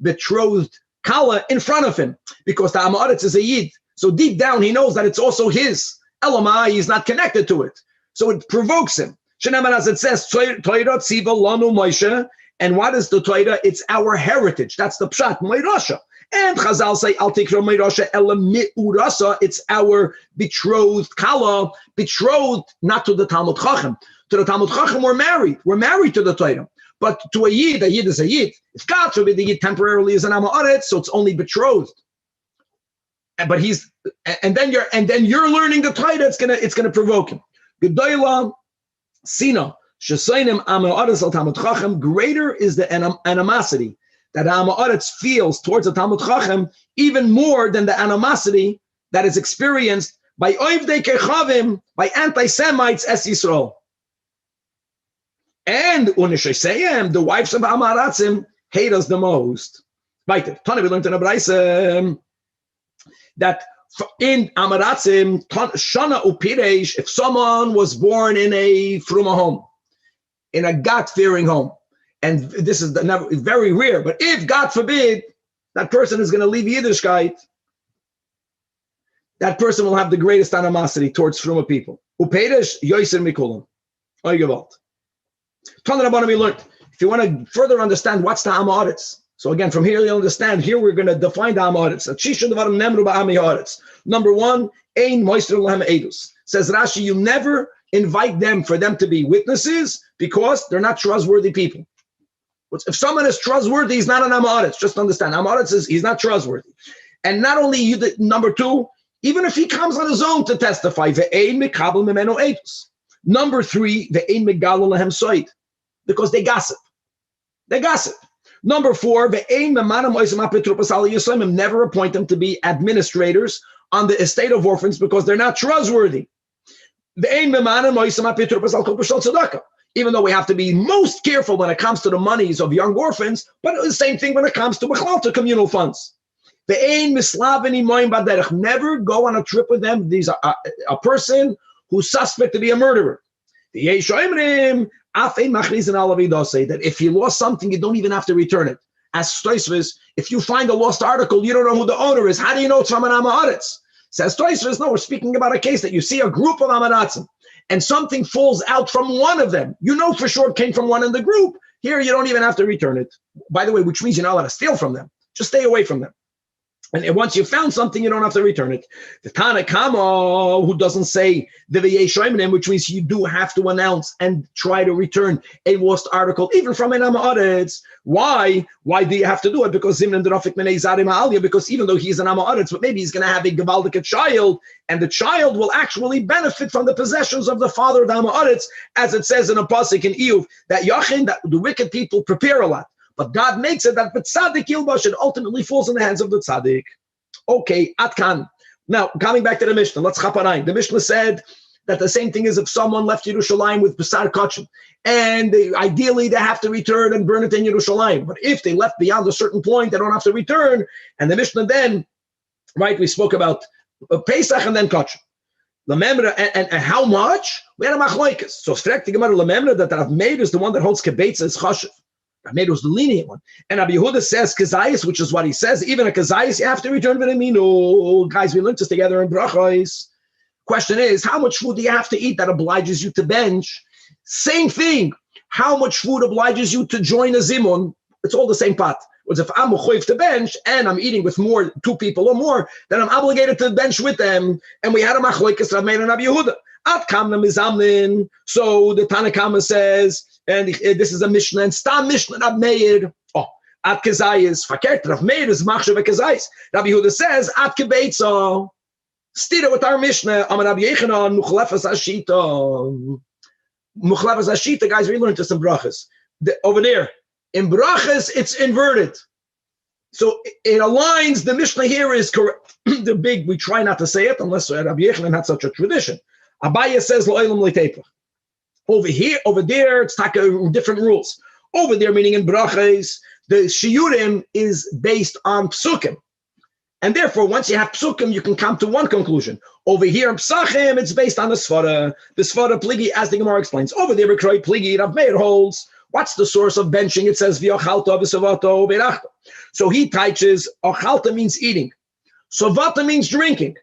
betrothed Kala in front of him, because the Amaretz is a Yid. So deep down, he knows that it's also his. Elamai, he's not connected to it. So it provokes him. As it says, Torah tziva lanu Moshe. And what is the Torah? It's our heritage. That's the pshat, Moirasha. And Chazal say, Al tikra Moirasha ela mi'urasa. It's our betrothed Kala, betrothed not to the Talmud Chacham. To the Talmud Chacham, we're married. We're married to the Torah. But to a Yid is a Yid. If God forbid the Yid temporarily is an Amaretz, so it's only betrothed. But and then you're learning the Torah. It's gonna provoke him. Gedola Sina Shesainim Amaretz al Talmud Chacham. Greater is the animosity that Amaretz feels towards the Talmud Chacham, even more than the animosity that is experienced by Oivdei Kechavim, by anti-Semites as Yisrael. And Unishayim, the wives of Amaratzim, hate us the most. Right. Tani, we learned in a Braisa that in Amaratzim, Shana Upiresh, if someone was born in a Fruma home, in a God-fearing home, and this is very rare, but if, God forbid, that person is going to leave Yiddishkeit, that person will have the greatest animosity towards Fruma people. Upedish yoiser mikulam. Oigevalt. Tanach Rabbanim we learned. If you want to further understand what's the Amaretz, so again, from here you'll understand. Here we're going to define the Amaretz. Number one, ein moister lahem edus. Says Rashi, you never invite them for them to be witnesses because they're not trustworthy people. If someone is trustworthy, he's not an Amaretz. Just understand, Amaretz is he's not trustworthy. And not only you, number two, even if he comes on his own to testify, ve'ein mekabel mimeno edus. Number three, ve'ein megalel lahem soid, because they gossip. They gossip. Number four, never appoint them to be administrators on the estate of orphans because they're not trustworthy. Even though we have to be most careful when it comes to the monies of young orphans, but the same thing when it comes to communal funds. Never go on a trip with them. These are a person who's suspect to be a murderer. That if you lost something, you don't even have to return it. As Tosfos, if you find a lost article, you don't know who the owner is. How do you know it's from an Amaretz? Says Tosfos, no, we're speaking about a case that you see a group of Amaretzim and something falls out from one of them. You know for sure it came from one in the group. Here, you don't even have to return it. By the way, which means you're not allowed to steal from them. Just stay away from them. And once you found something, you don't have to return it. The Tanach, who doesn't say the v'yeshoimrim, which means you do have to announce and try to return a lost article, even from an Amaretz. Why? Why do you have to do it? Because because even though he's an Amaretz, but maybe he's going to have a gewaldige child, and the child will actually benefit from the possessions of the father of the Amaretz, as it says in a pasuk in Iyuv, that Yachin, that the wicked people prepare a lot. But God makes it that the tzaddik yilbash, it ultimately falls in the hands of the tzaddik. Okay, atkan. Now, coming back to the Mishnah, let's chaparayim. The Mishnah said that the same thing is if someone left Yerushalayim with Basar Kachim, and ideally they have to return and burn it in Yerushalayim. But if they left beyond a certain point, they don't have to return. And the Mishnah then, right, we spoke about Pesach and then Kachim. Lamemra, and how much? We had a machlokes. So, strek the Gemara Lamemra that Rav Meir is the one that holds Kebetza is chashiv. Rabbi was the lenient one. And Rabbi Yehuda says kazayis, which is what he says. Even a kazayis, you have to return v'nemino. Guys, we learned this together in brachos. Question is, how much food do you have to eat that obliges you to bench? Same thing. How much food obliges you to join a zimun? It's all the same pot. Whereas if I'm a choiv to bench and I'm eating with more, 2 people or more, then I'm obligated to bench with them. And we had a machlokes Rav Meir and Rabbi Yehuda. At kamna mizamnin. So the Tanach says, and this is a Mishnah, and Stam Mishnah Rav Meir. Oh, at kezayis, fakert Rav Meir is machshav kezayis. Rabbi Yehuda says at kebeitza. Stira with our Mishnah. Amar Rabbi Yechanan muchlefas ashita. Muchlefas ashita, guys. We learned this in brachas. Over there in brachas, it's inverted. So it aligns. The Mishnah here is correct. The big. We try not to say it unless Rabbi Yechanan had such a tradition. Abaya says lo'elam le'tepach. Over here, over there, it's different rules. Over there, meaning in brachas, the shiurim is based on psukim. And therefore, once you have psukim, you can come to one conclusion. Over here in Pesachim, it's based on the svara. The svara pligi, as the Gemara explains. Over there, Bekroi pligi, Rav Meir holds. What's the source of benching? It says, v'yochalta v'savato berachta. So he teaches, ochalta means eating. Savata means drinking.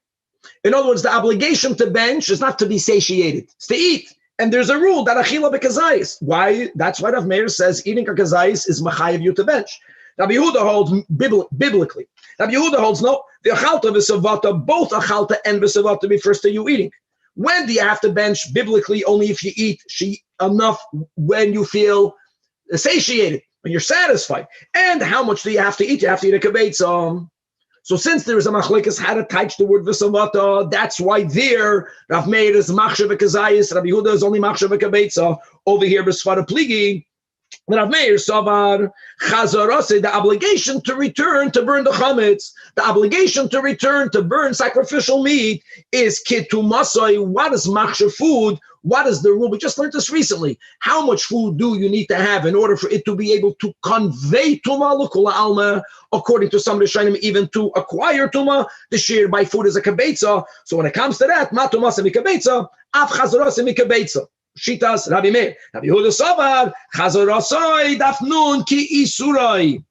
In other words, the obligation to bench is not to be satiated. It's to eat. And there's a rule that achila bekazayis. Why? That's why Rav Meir says eating a kazayis is machayev you to bench. Rabbi Yehuda holds biblically. Rabbi Yehuda holds no. The achalta v'savata, both achalta and v'savata refers to you eating. When do you have to bench? Biblically, only if you eat enough when you feel satiated, when you're satisfied. And how much do you have to eat? You have to eat a kibetza. So since there is a machlekes how to touch the word v'savata, that's why there Rav Meir is machshav v'kazayis, Rabbi Yehuda is only machshav v'kabetza. Over here b'sfara pligi, Rav Meir savar chazarase, the obligation to return to burn the chametz, the obligation to return to burn sacrificial meat is kitumasai. What is machshav food? What is the rule? We just learned this recently. How much food do you need to have in order for it to be able to convey tuma l'kula alma? According to some Rishonim, even to acquire tuma, the shiur by food is a kabetza. So when it comes to that, ma tumas mikabetza, af chazaras mikabetza. Shitas Rabbi Meir, Rabbi Yehuda savar chazarasai dafnun ki isurai.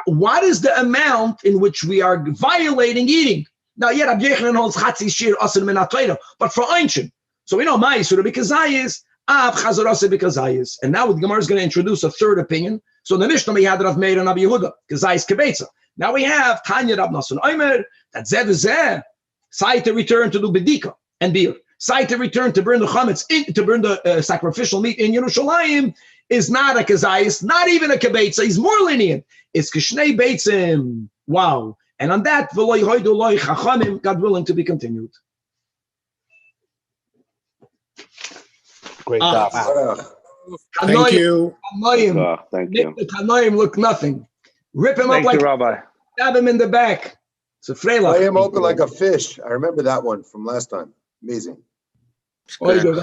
What is the amount in which we are violating eating? Now, Rabbi Yechanan holds chatzi shiur aser min haTorah, but for Einshin. So we know Ma'isur B'Kazayis, Av Chazarase B'Kazayis. And now the Gemara is going to introduce a third opinion. So in the Mishnah we had Rav Meir and Rabbi Yehuda, Kazayis Kebetza. Now we have Tanya Rav Nason Omer, that Zeh v'Zeh, Sai to return to do Bedika and Beer. Sai to return to burn the chametz, to burn the sacrificial meat in Yerushalayim is not a Kazayis, not even a Kebetza. He's more lenient. It's Kishnei Beitzim. Wow. And on that, V'loi hoidu loi chachamim, God willing, to be continued. Great job. Thank you. Thank you. Make the Tanoim look nothing. Rip him up like Rabbi. Stab him in the back. It's a freilach. Lay him open like a fish. I remember that one from last time. Amazing.